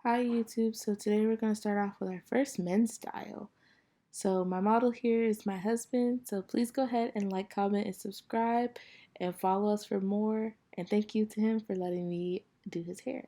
Hi YouTube. So today we're going to start off with our first men's style. So my model here is my husband. So please go ahead and like, comment, and subscribe and follow us for more. And thank you to him for letting me do his hair.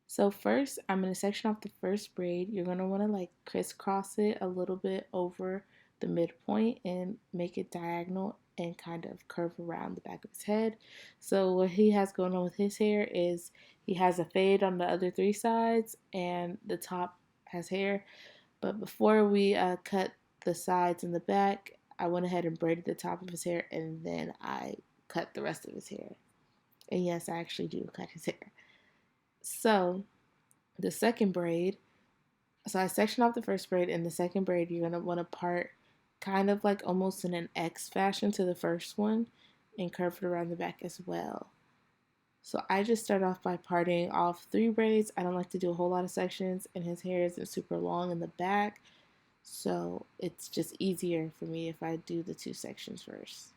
So first, I'm going to section off the first braid. You're going to want to like crisscross it a little bit over the midpoint and make it diagonal and kind of curve around the back of his head. So what he has going on with his hair is he has a fade on the other three sides and the top has hair. But before we cut the sides and the back, I went ahead and braided the top of his hair and then I cut the rest of his hair. And yes, I actually do cut his hair. So the second braid, so I section off the first braid, and the second braid you're gonna want to part kind of like almost in an X fashion to the first one and curve it around the back as well. So I just start off by parting off three braids. I don't like to do a whole lot of sections, and his hair isn't super long in the back, so it's just easier for me if I do the two sections first.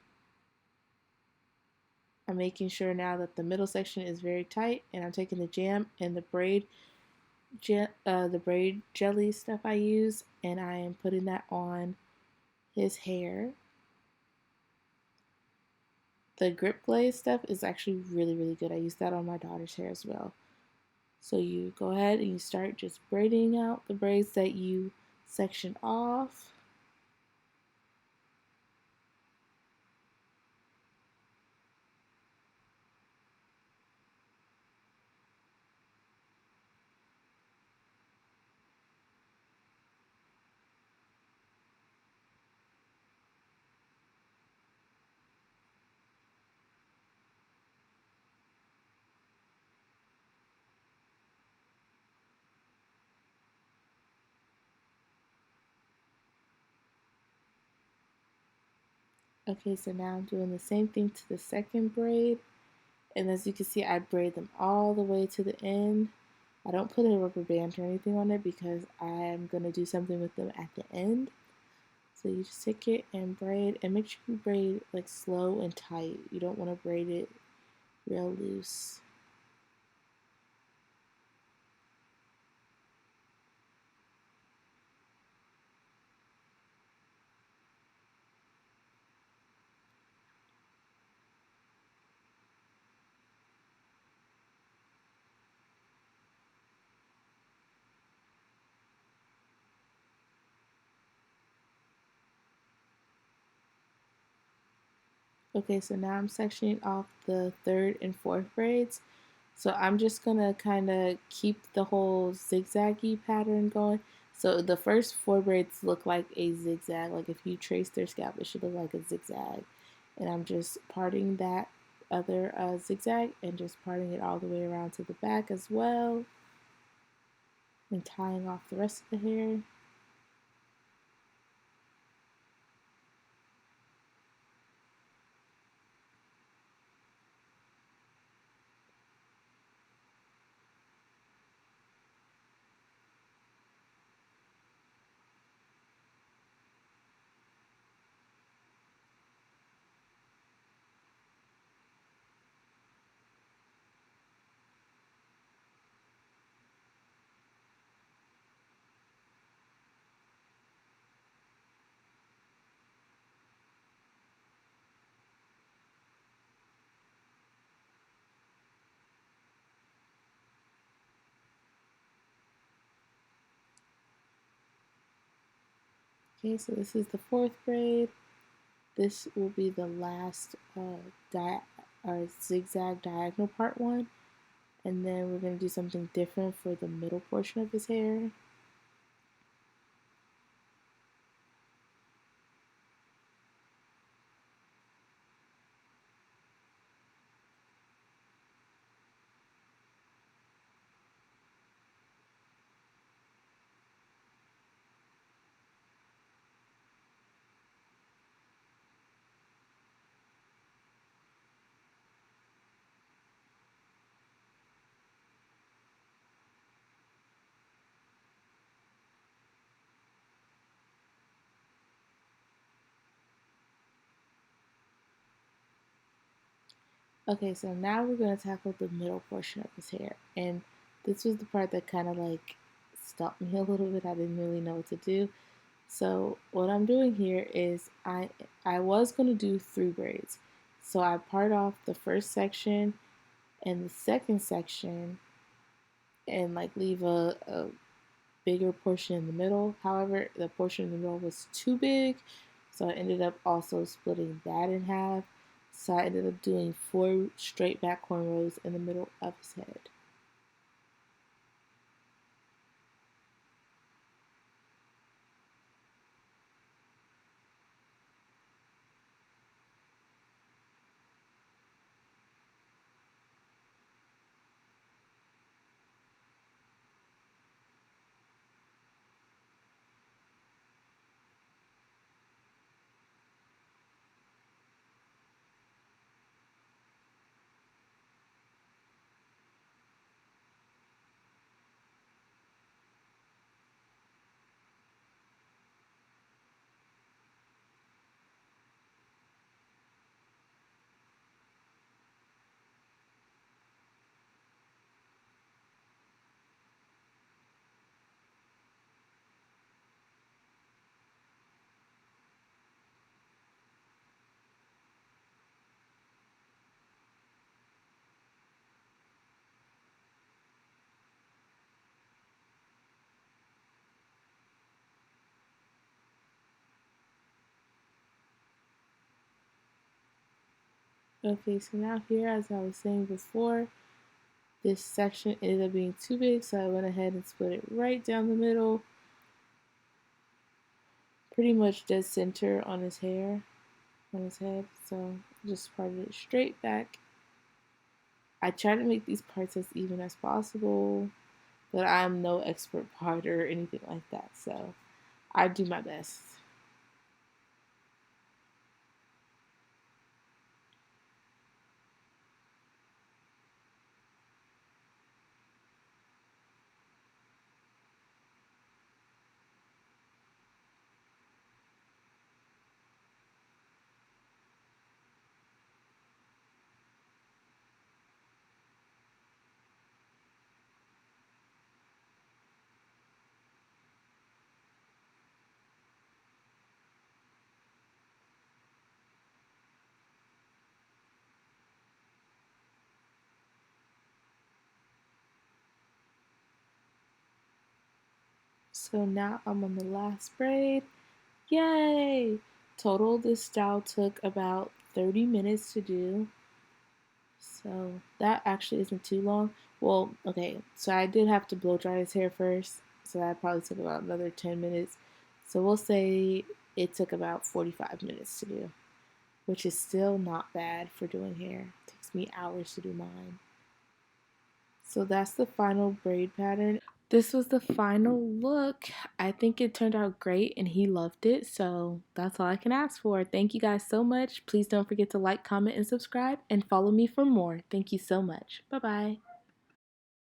I'm making sure now that the middle section is very tight, and I'm taking the jam and the braid jelly stuff I use, and I am putting that on his hair. The grip glaze stuff is actually really good. I use that on my daughter's hair as well. So you go ahead and you start just braiding out the braids that you sectioned off. Okay, so now I'm doing the same thing to the second braid. And as you can see, I braid them all the way to the end. I don't put a rubber band or anything on it because I am going to do something with them at the end. So you just take it and braid, and make sure you braid like slow and tight. You don't want to braid it real loose. Okay, so now I'm sectioning off the third and fourth braids. So I'm just gonna kind of keep the whole zigzaggy pattern going. So the first four braids look like a zigzag. Like if you trace their scalp, it should look like a zigzag. And I'm just parting that other zigzag and just parting it all the way around to the back as well. And tying off the rest of the hair. Okay, so this is the fourth braid. This will be the last zigzag diagonal part one. And then we're going to do something different for the middle portion of his hair. Okay, so now we're going to tackle the middle portion of his hair. And this was the part that kind of like stopped me a little bit. I didn't really know what to do. So what I'm doing here is I was gonna do 3 braids. So I part off the first section and the second section and like leave a bigger portion in the middle. However, the portion in the middle was too big, so I ended up also splitting that in half. So I ended up doing 4 straight back cornrows in the middle of his head. Okay, so now here, as I was saying before, this section ended up being too big, so I went ahead and split it right down the middle, pretty much dead center on his hair, on his head. So just parted it straight back. I try to make these parts as even as possible, but I'm no expert parter or anything like that, so I do my best. So now I'm on the last braid. Yay! Total, this style took about 30 minutes to do. So that actually isn't too long. Well, okay, so I did have to blow dry his hair first. So that probably took about another 10 minutes. So we'll say it took about 45 minutes to do, which is still not bad for doing hair. It takes me hours to do mine. So that's the final braid pattern. This was the final look. I think it turned out great and he loved it. So that's all I can ask for. Thank you guys so much. Please don't forget to like, comment, and subscribe and follow me for more. Thank you so much. Bye bye.